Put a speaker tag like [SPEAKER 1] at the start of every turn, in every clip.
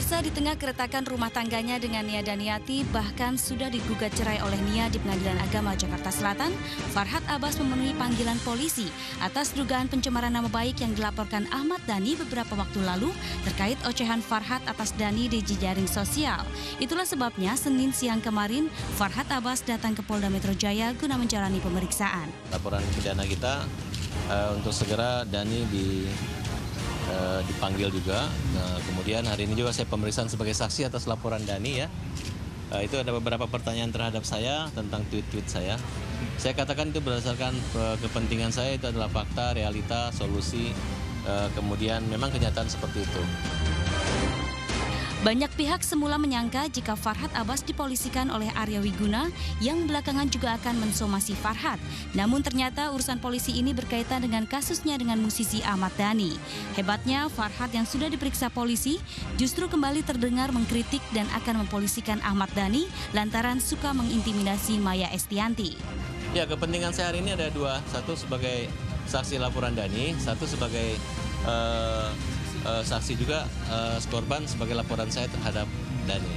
[SPEAKER 1] Pemirsa, di tengah keretakan rumah tangganya dengan Nia Daniati bahkan sudah digugat cerai oleh Nia di Pengadilan Agama Jakarta Selatan, Farhad Abbas memenuhi panggilan polisi atas dugaan pencemaran nama baik yang dilaporkan Ahmad Dhani beberapa waktu lalu terkait ocehan Farhad atas Dhani di jejaring sosial. Itulah sebabnya Senin siang kemarin Farhad Abbas datang ke Polda Metro Jaya guna menjalani pemeriksaan.
[SPEAKER 2] Laporan pidana kita untuk segera Dhani dipanggil juga. Kemudian hari ini juga saya pemeriksaan sebagai saksi atas laporan Dhani ya. Itu ada beberapa pertanyaan terhadap saya tentang tweet-tweet saya. Saya katakan itu berdasarkan kepentingan saya, itu adalah fakta, realita, solusi, kemudian memang kenyataan seperti itu.
[SPEAKER 1] Banyak pihak semula menyangka jika Farhad Abbas dipolisikan oleh Arya Wiguna yang belakangan juga akan mensomasi Farhad. Namun ternyata urusan polisi ini berkaitan dengan kasusnya dengan musisi Ahmad Dhani. Hebatnya Farhad yang sudah diperiksa polisi justru kembali terdengar mengkritik dan akan mempolisikan Ahmad Dhani lantaran suka mengintimidasi Maya Estianty.
[SPEAKER 2] Ya, kepentingan saya hari ini ada dua. Satu sebagai saksi laporan Dhani, satu sebagai saksi juga korban sebagai laporan saya terhadap Dhani.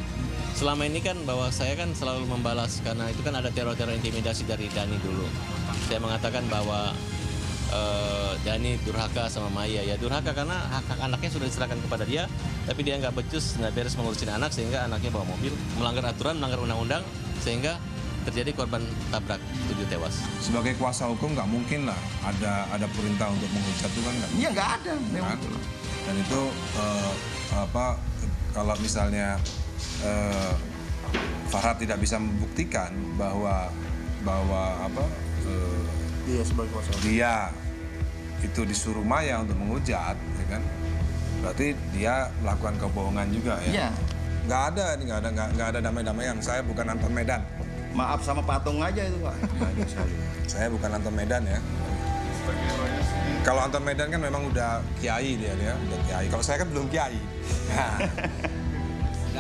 [SPEAKER 2] Selama ini kan bahwa saya kan selalu membalas karena itu kan ada teror-teror intimidasi dari Dhani dulu. Saya mengatakan bahwa Dhani durhaka sama Maya. Ya durhaka karena hak anaknya sudah diserahkan kepada dia, tapi dia nggak becus, nggak beres mengurusin anak sehingga anaknya bawa mobil, melanggar aturan, melanggar undang-undang sehingga terjadi korban tabrak 7 tewas.
[SPEAKER 3] Sebagai kuasa hukum nggak mungkin lah ada perintah untuk menghujat itu kan nggak?
[SPEAKER 4] Iya nggak ada memang.
[SPEAKER 3] Dan itu kalau misalnya Farhad tidak bisa membuktikan bahwa
[SPEAKER 4] Iya sebagai kuasa hukum.
[SPEAKER 3] dia itu disuruh Maya untuk menghujat, ya kan? Berarti dia melakukan kebohongan juga ya?
[SPEAKER 4] Iya.
[SPEAKER 3] Nggak ada damai-damaian. Saya bukan Anton Medan.
[SPEAKER 4] Maaf sama patung aja itu Pak.
[SPEAKER 3] Saya bukan Anton Medan ya. Kalau Anton Medan kan memang udah kiai dia udah kiai. Kalau saya kan belum kiai.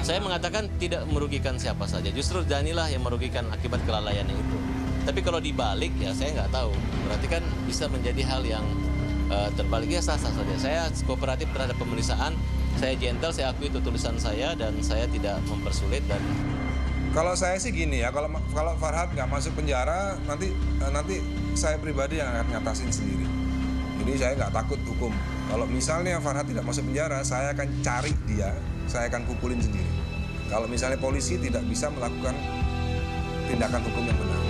[SPEAKER 2] Saya mengatakan tidak merugikan siapa saja. Justru Dhani lah yang merugikan akibat kelalaiannya itu. Tapi kalau dibalik ya saya nggak tahu. Berarti kan bisa menjadi hal yang terbaliknya sah-sah saja. Saya kooperatif terhadap pemeriksaan. Saya gentle, saya akui itu tulisan saya dan saya tidak mempersulit dan.
[SPEAKER 3] Kalau saya sih gini ya, kalau Farhad nggak masuk penjara, nanti saya pribadi yang akan ngatasin sendiri. Jadi saya nggak takut hukum. Kalau misalnya Farhad tidak masuk penjara, saya akan cari dia, saya akan pukulin sendiri. Kalau misalnya polisi tidak bisa melakukan tindakan hukum yang benar.